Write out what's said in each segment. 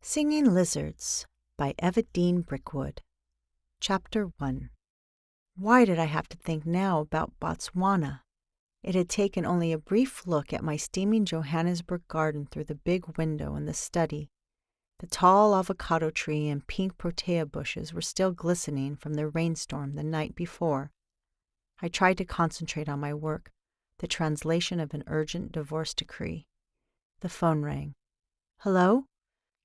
Singing Lizards by Eva Dean Brickwood. Chapter 1. Why did I have to think now about Botswana? It had taken only a brief look at my steaming Johannesburg garden through the big window in the study. The tall avocado tree and pink protea bushes were still glistening from the rainstorm the night before. I tried to concentrate on my work, the translation of an urgent divorce decree. The phone rang. Hello?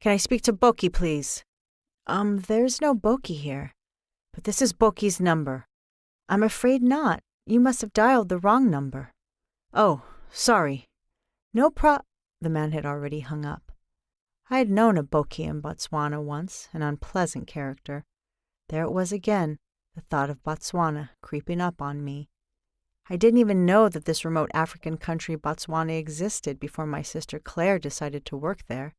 Can I speak to Boki, please? There's no Boki here. But this is Boki's number. I'm afraid not. You must have dialed the wrong number. Oh, sorry. The man had already hung up. I had known a Boki in Botswana once, an unpleasant character. There it was again, the thought of Botswana creeping up on me. I didn't even know that this remote African country Botswana existed before my sister Claire decided to work there.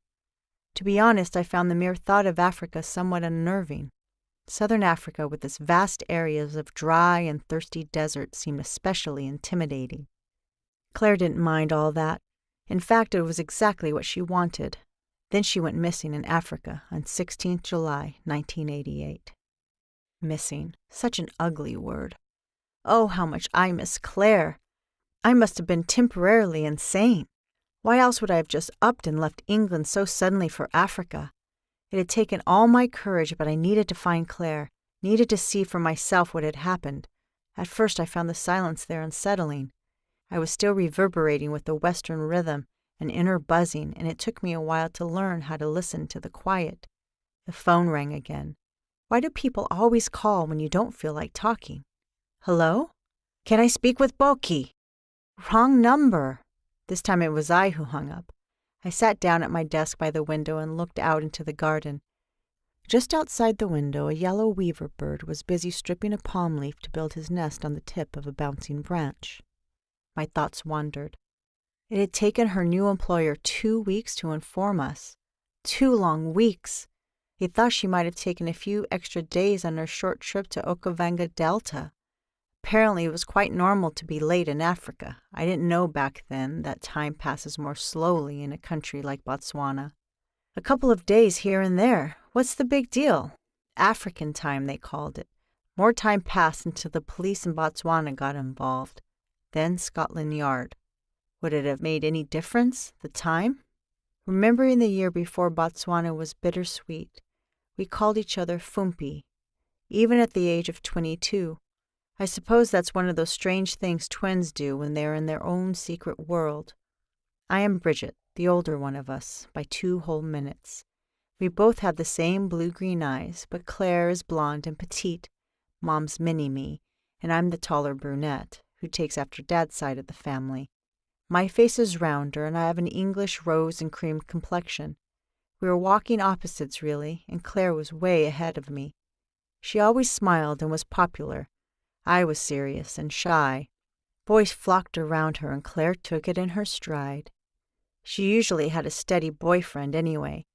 To be honest, I found the mere thought of Africa somewhat unnerving. Southern Africa, with its vast areas of dry and thirsty desert, seemed especially intimidating. Claire didn't mind all that. In fact, it was exactly what she wanted. Then she went missing in Africa on 16th July, 1988. Missing. Such an ugly word. Oh, how much I miss Claire. I must have been temporarily insane. Why else would I have just upped and left England so suddenly for Africa? It had taken all my courage, but I needed to find Claire, needed to see for myself what had happened. At first I found the silence there unsettling. I was still reverberating with the Western rhythm, an inner buzzing, and it took me a while to learn how to listen to the quiet. The phone rang again. Why do people always call when you don't feel like talking? Hello? Can I speak with Boki? Wrong number. This time it was I who hung up. I sat down at my desk by the window and looked out into the garden. Just outside the window, a yellow weaver bird was busy stripping a palm leaf to build his nest on the tip of a bouncing branch. My thoughts wandered. It had taken her new employer 2 weeks to inform us. 2 long weeks! He thought she might have taken a few extra days on her short trip to Okavango Delta. Apparently, it was quite normal to be late in Africa. I didn't know back then that time passes more slowly in a country like Botswana. A couple of days here and there. What's the big deal? African time, they called it. More time passed until the police in Botswana got involved. Then Scotland Yard. Would it have made any difference, the time? Remembering the year before Botswana was bittersweet, we called each other Fumpi, even at the age of 22. I suppose that's one of those strange things twins do when they are in their own secret world. I am Bridget, the older one of us, by 2 whole minutes. We both have the same blue-green eyes, but Claire is blonde and petite, Mom's mini-me, and I'm the taller brunette, who takes after Dad's side of the family. My face is rounder, and I have an English rose and cream complexion. We were walking opposites, really, and Claire was way ahead of me. She always smiled and was popular. I was serious and shy. Boys flocked around her, and Claire took it in her stride. She usually had a steady boyfriend anyway.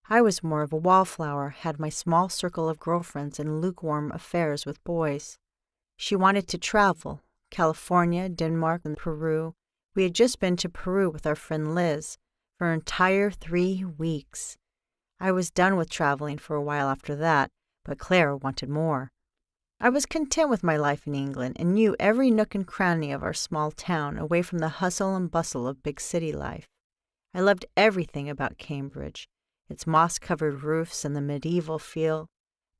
I was more of a wallflower, had my small circle of girlfriends and lukewarm affairs with boys. She wanted to travel. California, Denmark, and Peru. We had just been to Peru with our friend Liz for an entire 3 weeks. I was done with traveling for a while after that, but Claire wanted more. I was content with my life in England and knew every nook and cranny of our small town, away from the hustle and bustle of big city life. I loved everything about Cambridge, its moss-covered roofs and the medieval feel,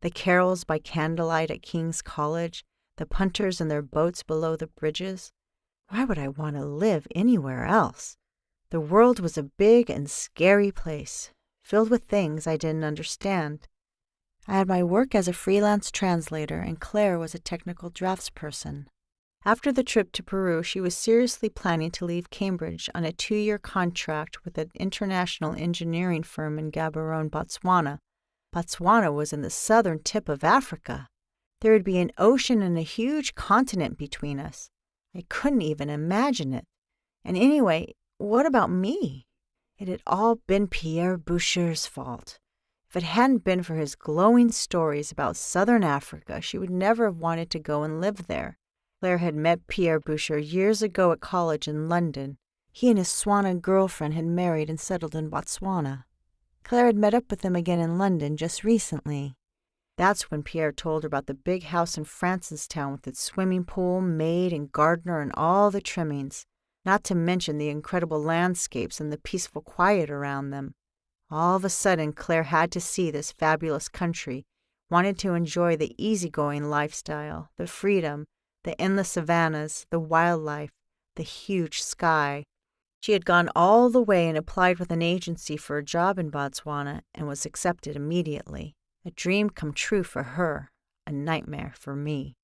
the carols by candlelight at King's College, the punters and their boats below the bridges. Why would I want to live anywhere else? The world was a big and scary place, filled with things I didn't understand. I had my work as a freelance translator, and Claire was a technical draftsperson. After the trip to Peru, she was seriously planning to leave Cambridge on a 2-year contract with an international engineering firm in Gaborone, Botswana. Botswana was in the southern tip of Africa. There would be an ocean and a huge continent between us. I couldn't even imagine it. And anyway, what about me? It had all been Pierre Boucher's fault. If it hadn't been for his glowing stories about southern Africa, she would never have wanted to go and live there. Claire had met Pierre Boucher years ago at college in London. He and his Swana girlfriend had married and settled in Botswana. Claire had met up with him again in London just recently. That's when Pierre told her about the big house in Francistown with its swimming pool, maid and gardener and all the trimmings, not to mention the incredible landscapes and the peaceful quiet around them. All of a sudden, Claire had to see this fabulous country, wanted to enjoy the easygoing lifestyle, the freedom, the endless savannas, the wildlife, the huge sky. She had gone all the way and applied with an agency for a job in Botswana and was accepted immediately. A dream come true for her, a nightmare for me.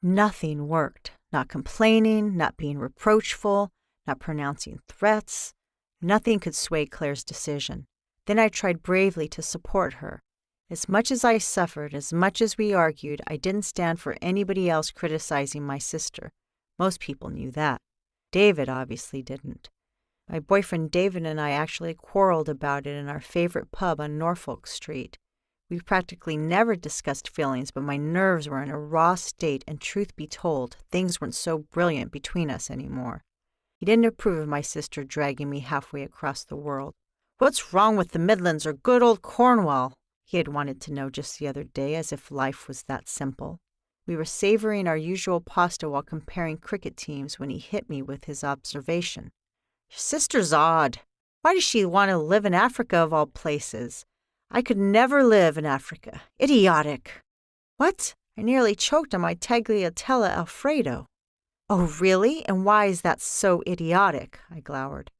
Nothing worked. Not complaining, not being reproachful, not pronouncing threats. Nothing could sway Claire's decision. Then I tried bravely to support her. As much as I suffered, as much as we argued, I didn't stand for anybody else criticizing my sister. Most people knew that. David obviously didn't. My boyfriend David and I actually quarreled about it in our favorite pub on Norfolk Street. We practically never discussed feelings, but my nerves were in a raw state, and truth be told, things weren't so brilliant between us anymore. He didn't approve of my sister dragging me halfway across the world. What's wrong with the Midlands or good old Cornwall? He had wanted to know just the other day, as if life was that simple. We were savoring our usual pasta while comparing cricket teams when he hit me with his observation. Your sister's odd. Why does she want to live in Africa of all places? I could never live in Africa. Idiotic. What? I nearly choked on my tagliatelle Alfredo. Oh, really? And why is that so idiotic? I glowered.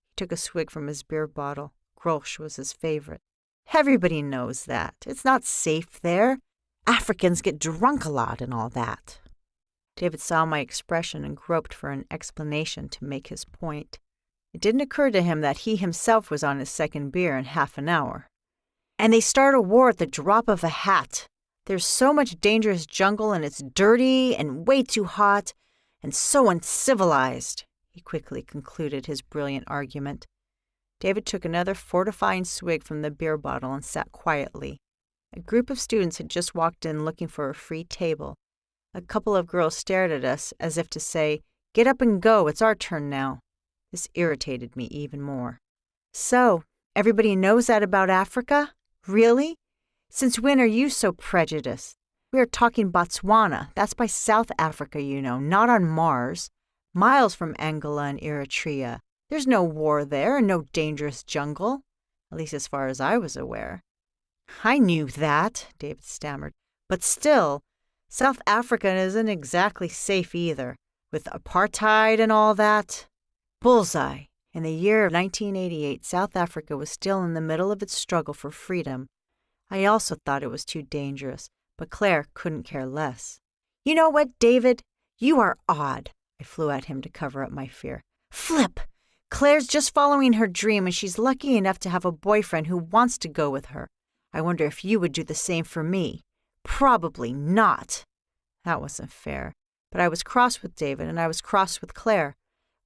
He took a swig from his beer bottle. Grolsch was his favorite. Everybody knows that. It's not safe there. Africans get drunk a lot and all that. David saw my expression and groped for an explanation to make his point. It didn't occur to him that he himself was on his second beer in half an hour. And they start a war at the drop of a hat. There's so much dangerous jungle, and it's dirty and way too hot and so uncivilized, he quickly concluded his brilliant argument. David took another fortifying swig from the beer bottle and sat quietly. A group of students had just walked in looking for a free table. A couple of girls stared at us as if to say, "Get up and go, it's our turn now." This irritated me even more. So, everybody knows that about Africa? Really? Since when are you so prejudiced? We are talking Botswana. That's by South Africa, you know, not on Mars. Miles from Angola and Eritrea. There's no war there and no dangerous jungle, at least as far as I was aware. I knew that, David stammered. But still, South Africa isn't exactly safe either, with apartheid and all that. Bullseye. In the year of 1988, South Africa was still in the middle of its struggle for freedom. I also thought it was too dangerous, but Claire couldn't care less. You know what, David? You are odd. I flew at him to cover up my fear. Flip! Claire's just following her dream, and she's lucky enough to have a boyfriend who wants to go with her. I wonder if you would do the same for me. Probably not. That wasn't fair, but I was cross with David, and I was cross with Claire.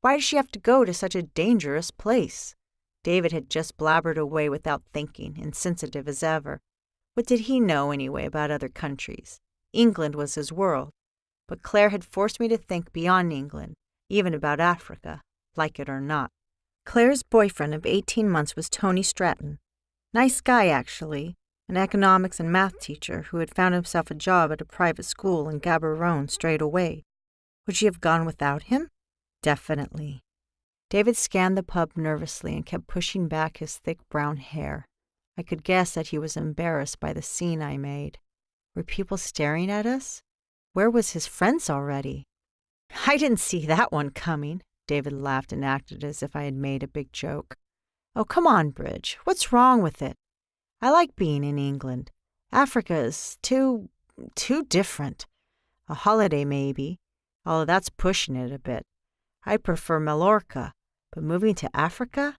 Why does she have to go to such a dangerous place? David had just blabbered away without thinking, insensitive as ever. What did he know, anyway, about other countries? England was his world. But Claire had forced me to think beyond England, even about Africa, like it or not. Claire's boyfriend of 18 months was Tony Stratton. Nice guy, actually, an economics and math teacher who had found himself a job at a private school in Gaborone straight away. Would she have gone without him? Definitely. David scanned the pub nervously and kept pushing back his thick brown hair. I could guess that he was embarrassed by the scene I made. Were people staring at us? Where was his friends already? I didn't see that one coming. David laughed and acted as if I had made a big joke. Oh, come on, Bridge. What's wrong with it? I like being in England. Africa is too different. A holiday, maybe, although that's pushing it a bit. I prefer Mallorca, but moving to Africa?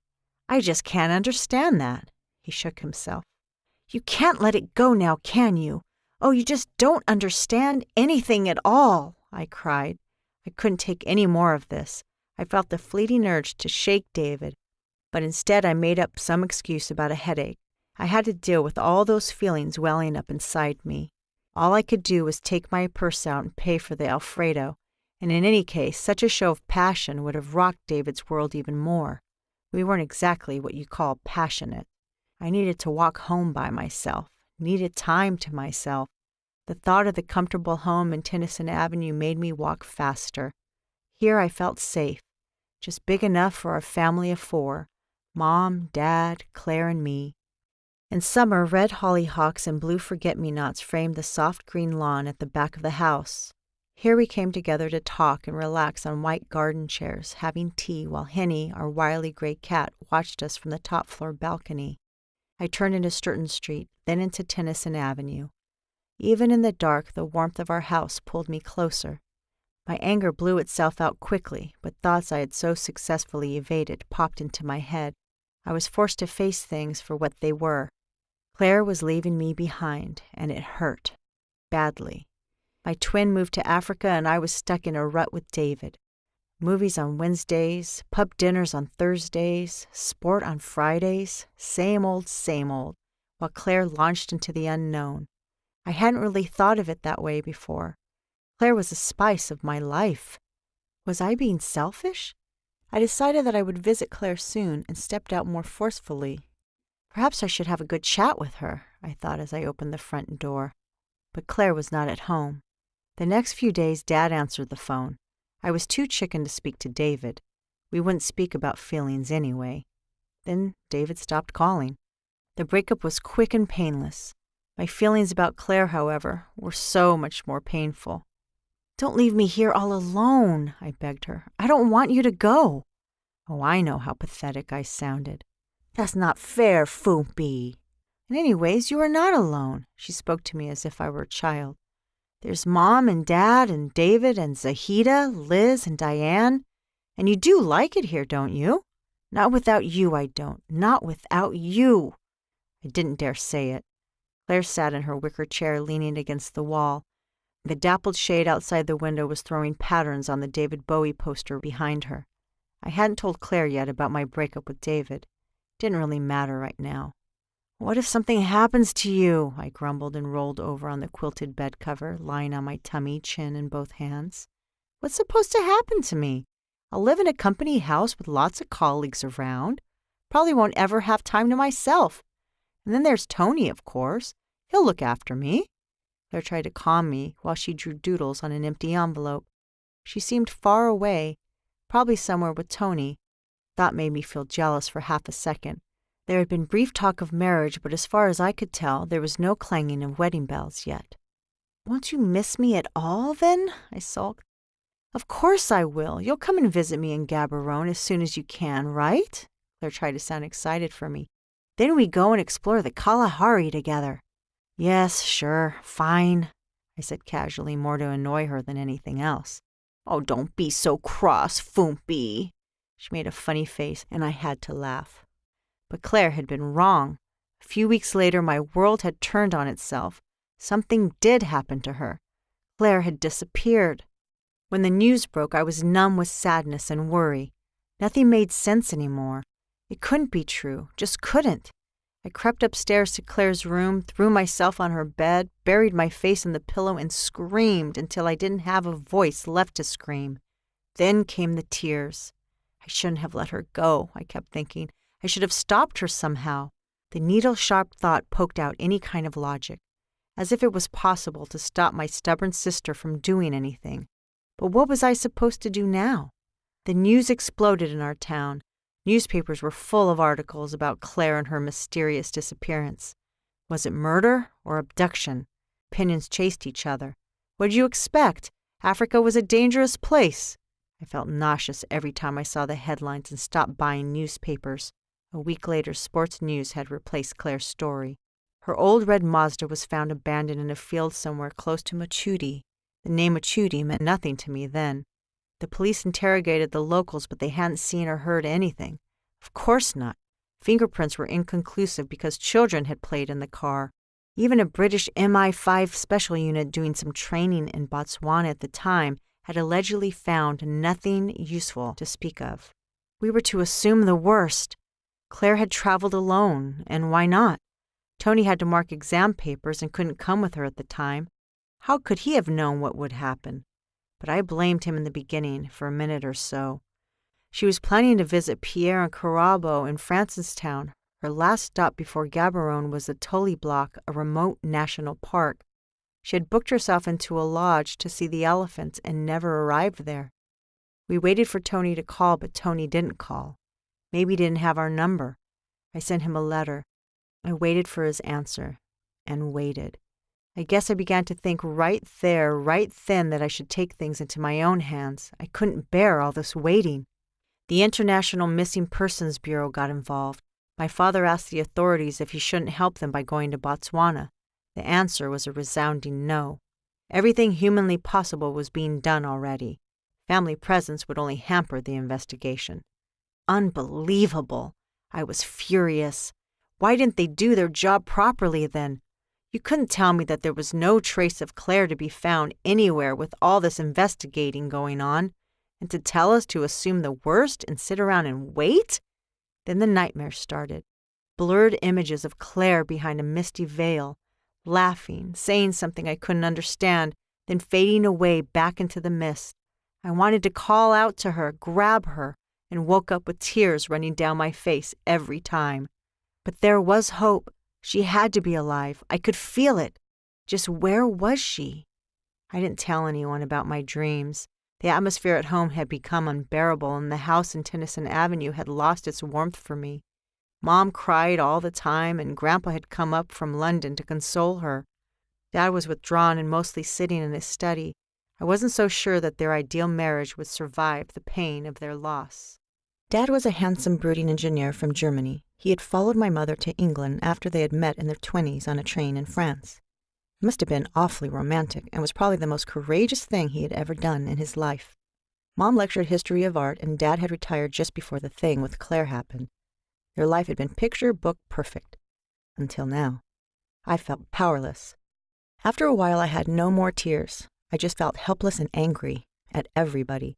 I just can't understand that. He shook himself. You can't let it go now, can you? Oh, you just don't understand anything at all, I cried. I couldn't take any more of this. I felt the fleeting urge to shake David, but instead I made up some excuse about a headache. I had to deal with all those feelings welling up inside me. All I could do was take my purse out and pay for the Alfredo, and in any case, such a show of passion would have rocked David's world even more. We weren't exactly what you call passionate. I needed to walk home by myself, needed time to myself. The thought of the comfortable home in Tennyson Avenue made me walk faster. Here I felt safe, just big enough for our family of 4, Mom, Dad, Claire, and me. In summer, red hollyhocks and blue forget-me-nots framed the soft green lawn at the back of the house. Here we came together to talk and relax on white garden chairs, having tea while Henny, our wily gray cat, watched us from the top-floor balcony. I turned into Sturton Street, then into Tennyson Avenue. Even in the dark, the warmth of our house pulled me closer. My anger blew itself out quickly, but thoughts I had so successfully evaded popped into my head. I was forced to face things for what they were. Claire was leaving me behind, and it hurt. Badly. My twin moved to Africa, and I was stuck in a rut with David. Movies on Wednesdays, pub dinners on Thursdays, sport on Fridays, same old, while Claire launched into the unknown. I hadn't really thought of it that way before. Claire was the spice of my life. Was I being selfish? I decided that I would visit Claire soon and stepped out more forcefully. Perhaps I should have a good chat with her, I thought as I opened the front door. But Claire was not at home. The next few days, Dad answered the phone. I was too chicken to speak to David. We wouldn't speak about feelings anyway. Then David stopped calling. The breakup was quick and painless. My feelings about Claire, however, were so much more painful. "Don't leave me here all alone," I begged her. "I don't want you to go." Oh, I know how pathetic I sounded. "That's not fair, Foopy." "And anyways, you are not alone." She spoke to me as if I were a child. "There's Mom and Dad and David and Zahida, Liz and Diane. And you do like it here, don't you?" "Not without you, I don't. Not without you." I didn't dare say it. Claire sat in her wicker chair leaning against the wall. The dappled shade outside the window was throwing patterns on the David Bowie poster behind her. I hadn't told Claire yet about my breakup with David. Didn't really matter right now. "What if something happens to you?" I grumbled and rolled over on the quilted bed cover, lying on my tummy, chin in both hands. "What's supposed to happen to me? I'll live in a company house with lots of colleagues around. Probably won't ever have time to myself. And then there's Tony, of course. He'll look after me." Claire tried to calm me while she drew doodles on an empty envelope. She seemed far away, probably somewhere with Tony. That made me feel jealous for half a second. There had been brief talk of marriage, but as far as I could tell, there was no clanging of wedding bells yet. "Won't you miss me at all, then?" I sulked. "Of course I will. You'll come and visit me in Gaborone as soon as you can, right?" Claire tried to sound excited for me. "Then we go and explore the Kalahari together." "Yes, sure, fine," I said casually, more to annoy her than anything else. "Oh, don't be so cross, Foompy." She made a funny face, and I had to laugh. But Claire had been wrong. A few weeks later, my world had turned on itself. Something did happen to her. Claire had disappeared. When the news broke, I was numb with sadness and worry. Nothing made sense anymore. It couldn't be true, just couldn't. I crept upstairs to Claire's room, threw myself on her bed, buried my face in the pillow, and screamed until I didn't have a voice left to scream. Then came the tears. I shouldn't have let her go, I kept thinking. I should have stopped her somehow. The needle-sharp thought poked out any kind of logic, as if it was possible to stop my stubborn sister from doing anything. But what was I supposed to do now? The news exploded in our town. Newspapers were full of articles about Claire and her mysterious disappearance. Was it murder or abduction? Opinions chased each other. What did you expect? Africa was a dangerous place. I felt nauseous every time I saw the headlines and stopped buying newspapers. A week later, sports news had replaced Claire's story. Her old red Mazda was found abandoned in a field somewhere close to Mochudi. The name Mochudi meant nothing to me then. The police interrogated the locals, but they hadn't seen or heard anything. Of course not. Fingerprints were inconclusive because children had played in the car. Even a British MI5 special unit doing some training in Botswana at the time had allegedly found nothing useful to speak of. We were to assume the worst. Claire had traveled alone, and why not? Tony had to mark exam papers and couldn't come with her at the time. How could he have known what would happen? But I blamed him in the beginning for a minute or so. She was planning to visit Pierre and Carabo in Francistown. Her last stop before Gaborone was the Tully Block, a remote national park. She had booked herself into a lodge to see the elephants and never arrived there. We waited for Tony to call, but Tony didn't call. Maybe he didn't have our number. I sent him a letter. I waited for his answer, and waited. I guess I began to think right there, right then, that I should take things into my own hands. I couldn't bear all this waiting. The International Missing Persons Bureau got involved. My father asked the authorities if he shouldn't help them by going to Botswana. The answer was a resounding no. Everything humanly possible was being done already. Family presence would only hamper the investigation. Unbelievable! I was furious. Why didn't they do their job properly then? You couldn't tell me that there was no trace of Claire to be found anywhere with all this investigating going on, and to tell us to assume the worst and sit around and wait? Then the nightmare started. Blurred images of Claire behind a misty veil, laughing, saying something I couldn't understand, then fading away back into the mist. I wanted to call out to her, grab her, and woke up with tears running down my face every time. But there was hope. She had to be alive. I could feel it. Just where was she? I didn't tell anyone about my dreams. The atmosphere at home had become unbearable, and the house in Tennyson Avenue had lost its warmth for me. Mom cried all the time, and Grandpa had come up from London to console her. Dad was withdrawn and mostly sitting in his study. I wasn't so sure that their ideal marriage would survive the pain of their loss. Dad was a handsome, brooding engineer from Germany. He had followed my mother to England after they had met in their 20s on a train in France. It must have been awfully romantic and was probably the most courageous thing he had ever done in his life. Mom lectured history of art, and Dad had retired just before the thing with Claire happened. Their life had been picture book perfect. Until now. I felt powerless. After a while, I had no more tears. I just felt helpless and angry at everybody.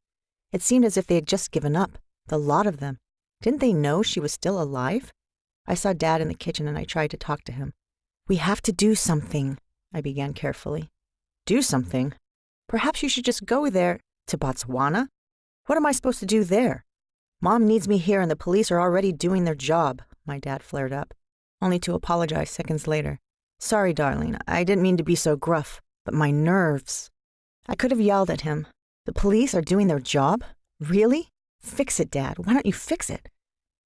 It seemed as if they had just given up, the lot of them. Didn't they know she was still alive? I saw Dad in the kitchen, and I tried to talk to him. "We have to do something," I began carefully. "Do something? Perhaps you should just go there, to Botswana? What am I supposed to do there? Mom needs me here, and the police are already doing their job," my dad flared up, only to apologize seconds later. "Sorry, darling, I didn't mean to be so gruff, but my nerves." I could have yelled at him. "The police are doing their job? Really? Fix it, Dad. Why don't you fix it?"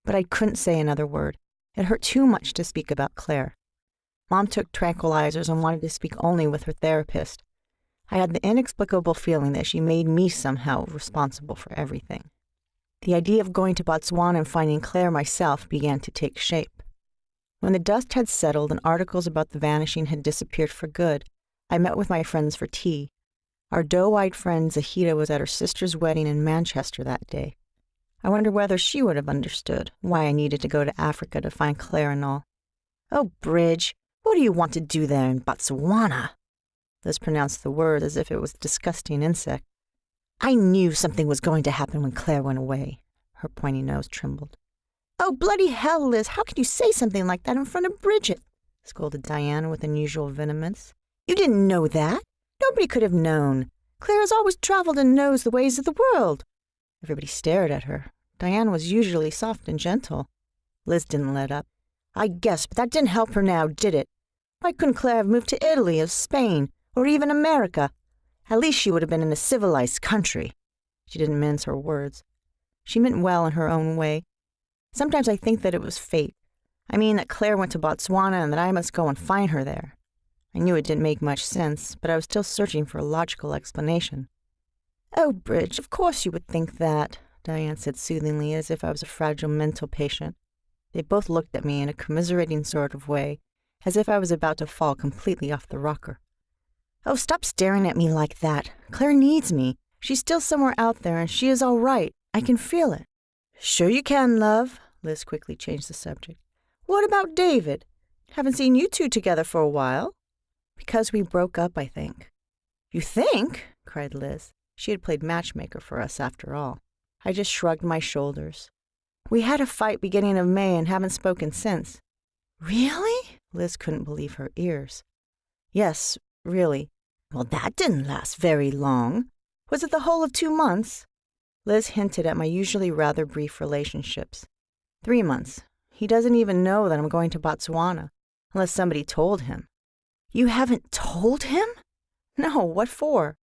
But I couldn't say another word. It hurt too much to speak about Claire. Mom took tranquilizers and wanted to speak only with her therapist. I had the inexplicable feeling that she made me somehow responsible for everything. The idea of going to Botswana and finding Claire myself began to take shape. When the dust had settled and articles about the vanishing had disappeared for good, I met with my friends for tea. Our doe-eyed friend Zahida was at her sister's wedding in Manchester that day. I wondered whether she would have understood why I needed to go to Africa to find Claire and all. "Oh, Bridge, what do you want to do there in Botswana?" Liz pronounced the word as if it was a disgusting insect. "I knew something was going to happen when Claire went away." Her pointy nose trembled. "Oh, bloody hell, Liz, how can you say something like that in front of Bridget?" scolded Diana with unusual vehemence. "You didn't know that? Nobody could have known. Claire has always traveled and knows the ways of the world." Everybody stared at her. Diane was usually soft and gentle. Liz didn't let up. "I guess, but that didn't help her now, did it? Why couldn't Claire have moved to Italy or Spain or even America? At least she would have been in a civilized country." She didn't mince her words. She meant well in her own way. Sometimes I think that it was fate. I mean that Claire went to Botswana and that I must go and find her there. I knew it didn't make much sense, but I was still searching for a logical explanation. "Oh, Bridge, of course you would think that," Diane said soothingly, as if I was a fragile mental patient. They both looked at me in a commiserating sort of way, as if I was about to fall completely off the rocker. "Oh, stop staring at me like that. Claire needs me. She's still somewhere out there, and she is all right. I can feel it." "Sure you can, love." Liz quickly changed the subject. "What about David? Haven't seen you two together for a while." "Because we broke up, I think." "You think?" cried Liz. She had played matchmaker for us after all. I just shrugged my shoulders. "We had a fight beginning of May and haven't spoken since." "Really?" Liz couldn't believe her ears. "Yes, really." "Well, that didn't last very long. Was it the whole of 2 months?" Liz hinted at my usually rather brief relationships. 3 months. He doesn't even know that I'm going to Botswana, unless somebody told him." "You haven't told him?" "No, what for?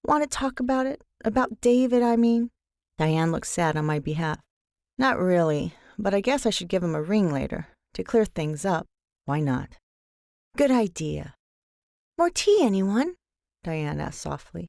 Want to talk about it? About David, I mean?" Diane looked sad on my behalf. "Not really, but I guess I should give him a ring later, to clear things up. Why not?" "Good idea. More tea, anyone?" Diane asked softly.